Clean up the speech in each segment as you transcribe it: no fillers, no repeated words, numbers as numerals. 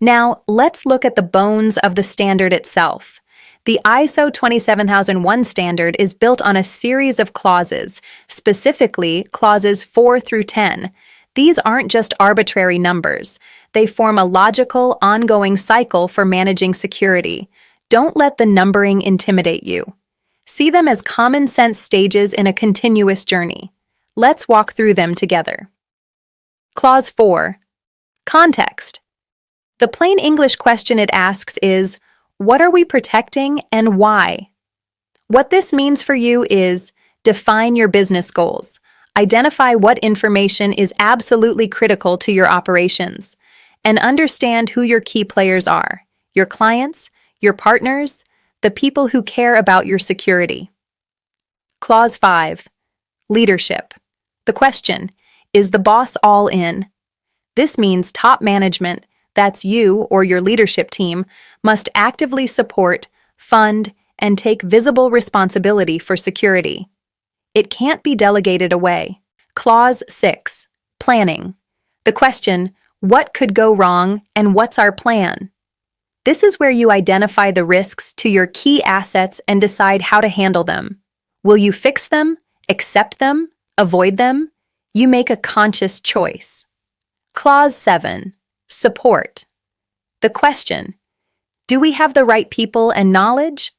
Now, let's look at the bones of the standard itself. The ISO 27001 standard is built on a series of clauses, specifically clauses 4 through 10. These aren't just arbitrary numbers. They form a logical, ongoing cycle for managing security. Don't let the numbering intimidate you. See them as common sense stages in a continuous journey. Let's walk through them together. Clause 4. Context. The plain English question it asks is, what are we protecting and why? What this means for you is, define your business goals. Identify what information is absolutely critical to your operations, and understand who your key players are, your clients, your partners, the people who care about your security. Clause 5. Leadership. The question, is the boss all in? This means top management, that's you or your leadership team, must actively support, fund, and take visible responsibility for security. It can't be delegated away. Clause 6. Planning. The question, what could go wrong and what's our plan? This is where you identify the risks to your key assets and decide how to handle them. Will you fix them, accept them, avoid them? You make a conscious choice. Clause 7. Support. The question, do we have the right people and knowledge?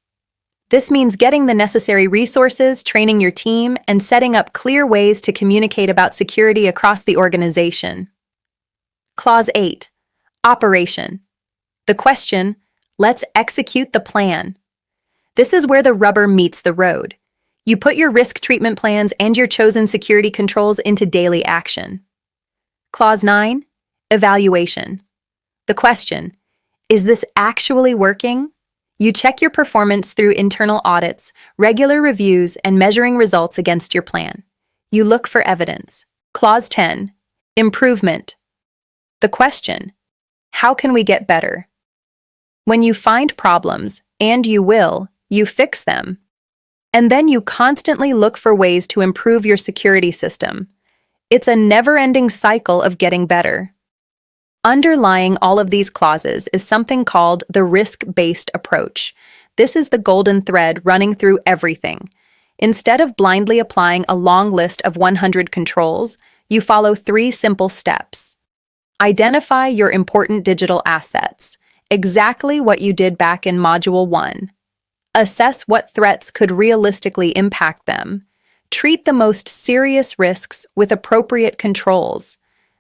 This means getting the necessary resources, training your team, and setting up clear ways to communicate about security across the organization. Clause 8. Operation. The question, let's execute the plan. This is where the rubber meets the road. You put your risk treatment plans and your chosen security controls into daily action. Clause 9. Evaluation. The question, is this actually working? You check your performance through internal audits, regular reviews, and measuring results against your plan. You look for evidence. Clause 10. Improvement. The question, how can we get better? When you find problems, and you will, you fix them. And then you constantly look for ways to improve your security system. It's a never-ending cycle of getting better. Underlying all of these clauses is something called the risk-based approach. This is the golden thread running through everything. Instead of blindly applying a long list of 100 controls, you follow 3 simple steps. Identify your important digital assets, exactly what you did back in Module 1. Assess what threats could realistically impact them. Treat the most serious risks with appropriate controls.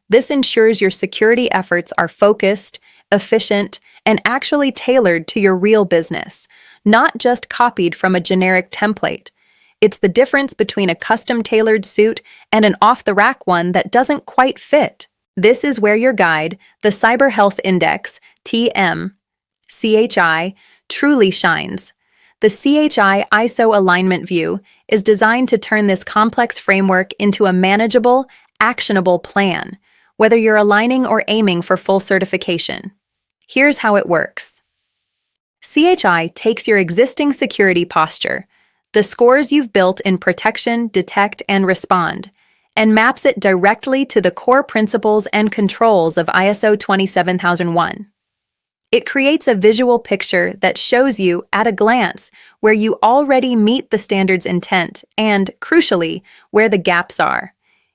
This ensures your security efforts are focused, efficient, and actually tailored to your real business, not just copied from a generic template. It's the difference between a custom-tailored suit and an off-the-rack one that doesn't quite fit. This is where your guide, the Cyber Health Index, TM, CHI, truly shines. The CHI ISO alignment view is designed to turn this complex framework into a manageable, actionable plan, whether you're aligning or aiming for full certification. Here's how it works. CHI takes your existing security posture, the scores you've built in protection, detect, and respond, and maps it directly to the core principles and controls of ISO 27001. It creates a visual picture that shows you, at a glance, where you already meet the standard's intent and, crucially, where the gaps are.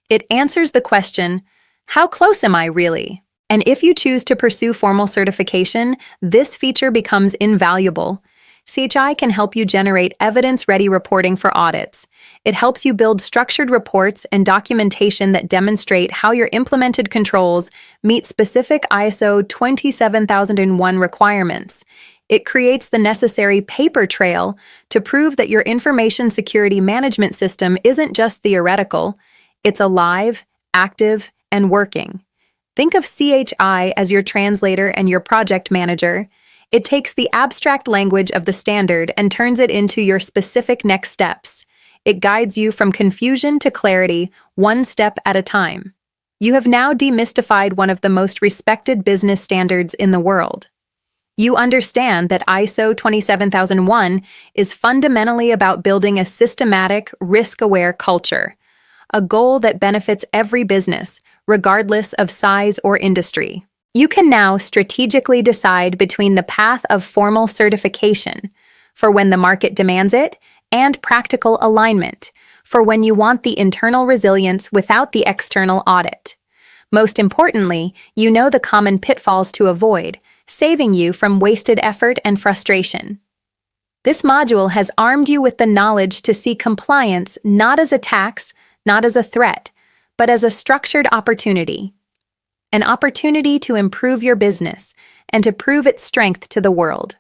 It answers the question, how close am I really? And if you choose to pursue formal certification, this feature becomes invaluable. CHI can help you generate evidence-ready reporting for audits. It helps you build structured reports and documentation that demonstrate how your implemented controls meet specific ISO 27001 requirements. It creates the necessary paper trail to prove that your information security management system isn't just theoretical, it's alive, active, and working. Think of CHI as your translator and your project manager. It takes the abstract language of the standard and turns it into your specific next steps. It guides you from confusion to clarity, one step at a time. You have now demystified one of the most respected business standards in the world. You understand that ISO 27001 is fundamentally about building a systematic, risk-aware culture, a goal that benefits every business, regardless of size or industry. You can now strategically decide between the path of formal certification, for when the market demands it, and practical alignment, for when you want the internal resilience without the external audit. Most importantly, you know the common pitfalls to avoid, saving you from wasted effort and frustration. This module has armed you with the knowledge to see compliance not as a tax, not as a threat, but as a structured opportunity. An opportunity to improve your business and to prove its strength to the world.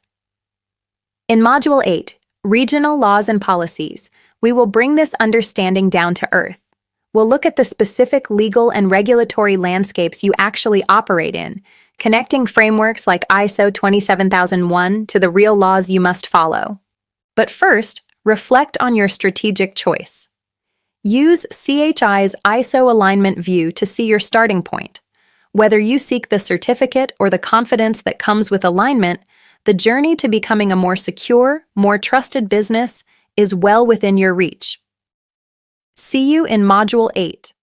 In Module 8, Regional Laws and Policies, we will bring this understanding down to earth. We'll look at the specific legal and regulatory landscapes you actually operate in, connecting frameworks like ISO 27001 to the real laws you must follow. But first, reflect on your strategic choice. Use CHI's ISO alignment view to see your starting point. Whether you seek the certificate or the confidence that comes with alignment, the journey to becoming a more secure, more trusted business is well within your reach. See you in Module 8.